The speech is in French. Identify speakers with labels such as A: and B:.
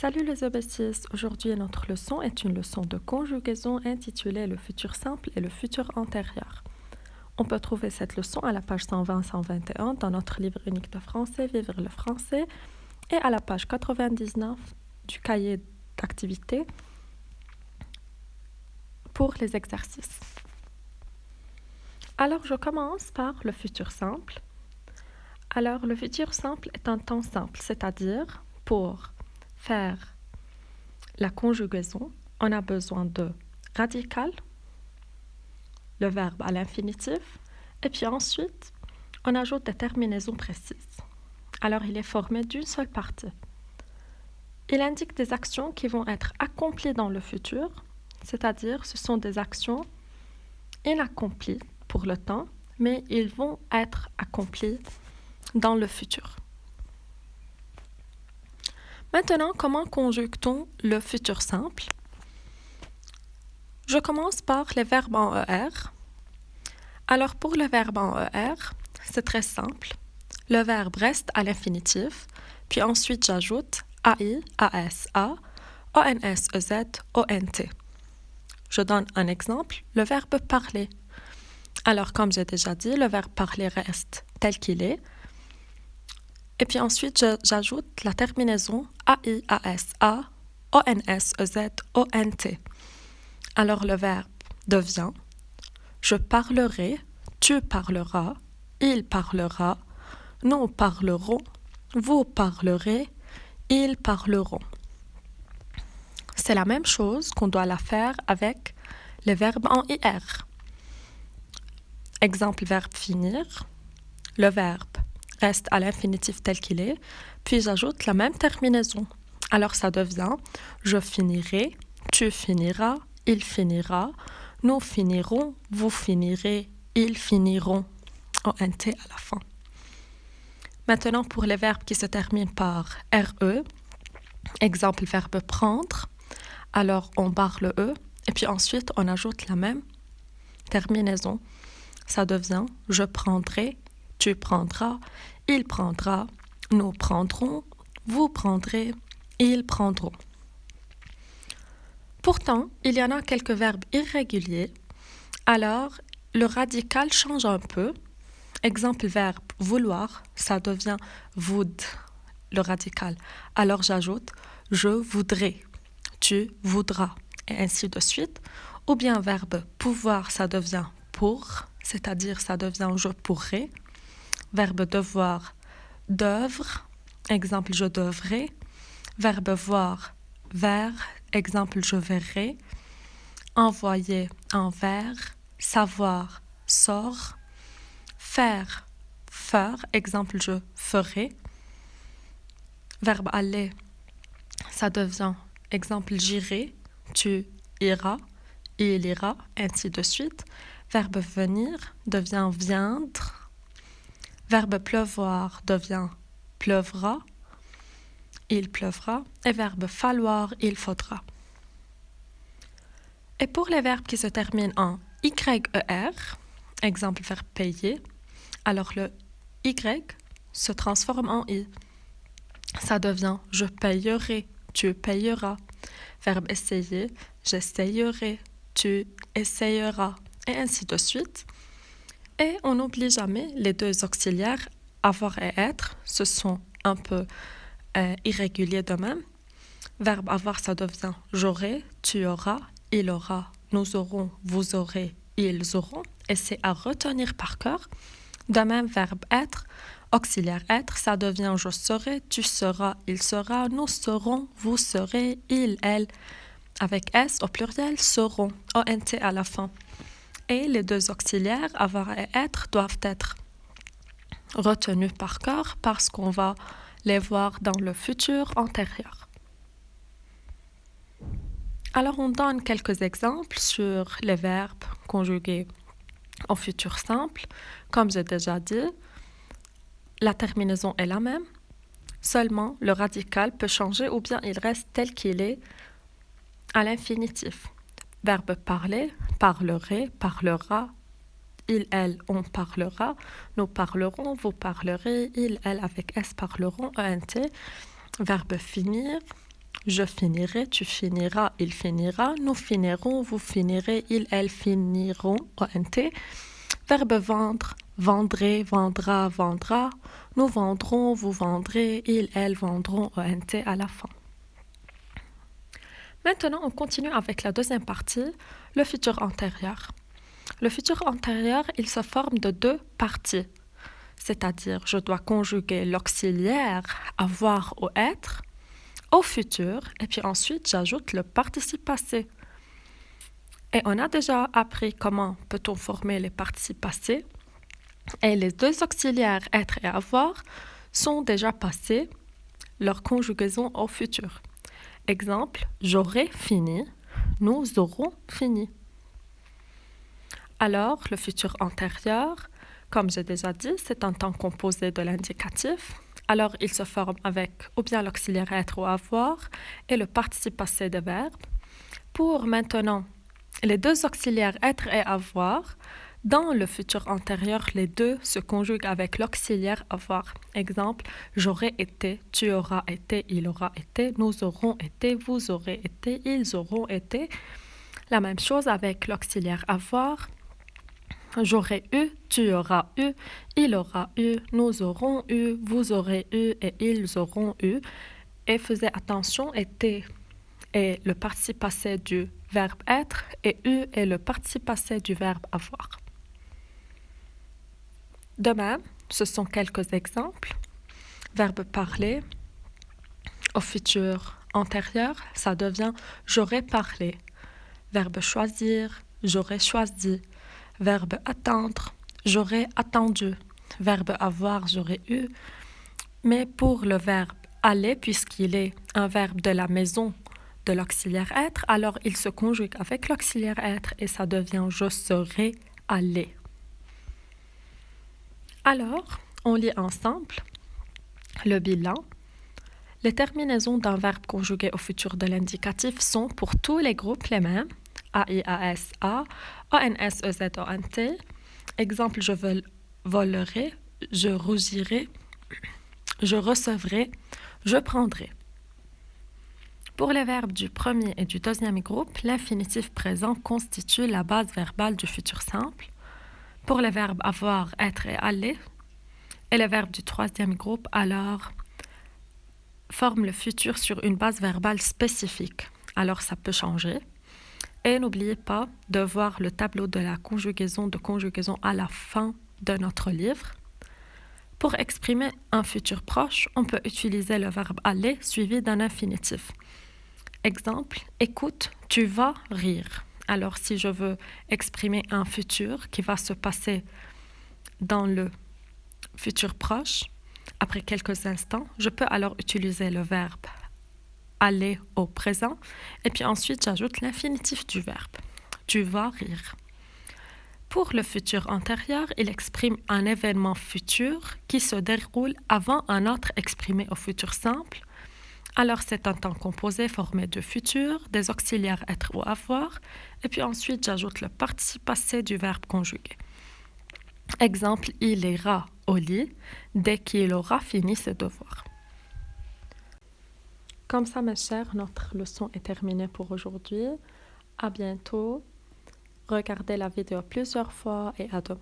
A: Salut les obécistes, aujourd'hui notre leçon est une leçon de conjugaison intitulée le futur simple et le futur antérieur. On peut trouver cette leçon à la page 120-121 dans notre livre unique de français Vivre le français et à la page 99 du cahier d'activité pour les exercices. Alors je commence par le futur simple. Alors le futur simple est un temps simple, c'est-à-dire pour faire la conjugaison, on a besoin de radical, le verbe à l'infinitif, et puis ensuite, on ajoute des terminaisons précises. Alors, il est formé d'une seule partie. Il indique des actions qui vont être accomplies dans le futur, c'est-à-dire ce sont des actions inaccomplies pour le temps, mais ils vont être accomplis dans le futur. Maintenant, comment conjugue-t-on le futur simple? Je commence par les verbes en ER. Alors, pour le verbe en ER, c'est très simple. Le verbe reste à l'infinitif, puis ensuite j'ajoute AI, ASA, ONS, EZ, ONT. Je donne un exemple, le verbe parler. Alors, comme j'ai déjà dit, le verbe parler reste tel qu'il est. Et puis ensuite, j'ajoute la terminaison AI, ASA, ONS, EZ, ONT. Alors, le verbe devient je parlerai, tu parleras, il parlera, nous parlerons, vous parlerez, ils parleront. C'est la même chose qu'on doit la faire avec les verbes en IR. Exemple verbe finir. Le verbe reste à l'infinitif tel qu'il est, puis j'ajoute la même terminaison. Alors ça devient je finirai, tu finiras, il finira, nous finirons, vous finirez, ils finiront. ONT à la fin. Maintenant, pour les verbes qui se terminent par RE, exemple verbe prendre, alors on barre le E, et puis ensuite on ajoute la même terminaison. Ça devient je prendrai, tu prendras, il prendra, nous prendrons, vous prendrez, ils prendront. Pourtant, il y en a quelques verbes irréguliers, alors le radical change un peu. Exemple verbe vouloir, ça devient would, le radical. Alors j'ajoute je voudrais, tu voudras, et ainsi de suite. Ou bien verbe pouvoir, ça devient pour, c'est-à-dire ça devient je pourrais. Verbe devoir, d'œuvre, exemple je devrais. Verbe voir, vers, exemple je verrai. Envoyer, envers. Savoir, sort. Faire, exemple je ferai. Verbe aller, ça devient exemple j'irai, tu iras, il ira, ainsi de suite. Verbe venir devient viendre. Verbe pleuvoir devient pleuvra, il pleuvra. Et verbe falloir, il faudra. Et pour les verbes qui se terminent en YER, exemple verbe payer, alors le Y se transforme en I. Ça devient je payerai, tu payeras. Verbe essayer, j'essayerai, tu essayeras, et ainsi de suite. Et on n'oublie jamais les deux auxiliaires, avoir et être, ce sont un peu irréguliers de même. Verbe avoir, ça devient j'aurai, tu auras, il aura, nous aurons, vous aurez, ils auront. Et c'est à retenir par cœur. De même, verbe être, auxiliaire être, ça devient je serai, tu seras, il sera, nous serons, vous serez, il, elle, avec S au pluriel, seront, ONT à la fin. Et les deux auxiliaires, avoir et être, doivent être retenus par cœur parce qu'on va les voir dans le futur antérieur. Alors, on donne quelques exemples sur les verbes conjugués au futur simple. Comme j'ai déjà dit, la terminaison est la même, seulement le radical peut changer ou bien il reste tel qu'il est à l'infinitif. Verbe parler, parlerai, parlera, il, elle, on parlera, nous parlerons, vous parlerez, il, elle avec S parleront, ENT. Verbe finir, Je finirai, tu finiras, il finira, nous finirons, vous finirez, ils, elles finiront, ONT. Verbe vendre, vendrez, vendra, vendra, nous vendrons, vous vendrez, ils, elles vendront, ONT à la fin. Maintenant, on continue avec la deuxième partie, le futur antérieur. Le futur antérieur, il se forme de deux parties. C'est-à-dire, je dois conjuguer l'auxiliaire avoir ou être au futur, et puis ensuite, j'ajoute le participe passé. Et on a déjà appris comment peut-on former les participes passés. Et les deux auxiliaires être et avoir sont déjà passés, leur conjugaison au futur. Exemple, j'aurai fini, nous aurons fini. Alors, le futur antérieur, comme j'ai déjà dit, c'est un temps composé de l'indicatif. Alors, il se forme avec ou bien l'auxiliaire être ou avoir et le participe passé des verbes. Pour maintenant, les deux auxiliaires être et avoir, dans le futur antérieur, les deux se conjuguent avec l'auxiliaire avoir. Exemple, j'aurais été, tu auras été, il aura été, nous aurons été, vous aurez été, ils auront été. La même chose avec l'auxiliaire avoir. J'aurais eu, tu auras eu, il aura eu, nous aurons eu, vous aurez eu et ils auront eu. Et faisait attention, était est le participe passé du verbe être et eu est le participe passé du verbe avoir. De même, ce sont quelques exemples. Verbe parler, au futur antérieur, ça devient j'aurais parlé. Verbe choisir, j'aurais choisi. Verbe attendre, j'aurais attendu. Verbe avoir, j'aurais eu. Mais pour le verbe aller, puisqu'il est un verbe de la maison de l'auxiliaire être, alors il se conjugue avec l'auxiliaire être et ça devient je serai allé. Alors, on lit ensemble le bilan. Les terminaisons d'un verbe conjugué au futur de l'indicatif sont pour tous les groupes les mêmes. A-I-A-S-A, O-N-S-E-Z-O-N-T. Exemple, je volerai, je rougirai, je recevrai, je prendrai. Pour les verbes du premier et du deuxième groupe, l'infinitif présent constitue la base verbale du futur simple. Pour les verbes avoir, être et aller, et les verbes du troisième groupe, alors, forment le futur sur une base verbale spécifique. Alors, ça peut changer. Et n'oubliez pas de voir le tableau de la conjugaison à la fin de notre livre. Pour exprimer un futur proche, on peut utiliser le verbe aller suivi d'un infinitif. Exemple, écoute, tu vas rire. Alors, si je veux exprimer un futur qui va se passer dans le futur proche, après quelques instants, je peux alors utiliser le verbe aller au présent et puis ensuite j'ajoute l'infinitif du verbe. Tu vas rire. Pour le futur antérieur, il exprime un événement futur qui se déroule avant un autre exprimé au futur simple. Alors, c'est un temps composé formé de futur, des auxiliaires être ou avoir, et puis ensuite, j'ajoute le participe passé du verbe conjugué. Exemple, il ira au lit dès qu'il aura fini ses devoirs. Comme ça, mes chers, notre leçon est terminée pour aujourd'hui. À bientôt. Regardez la vidéo plusieurs fois et à demain.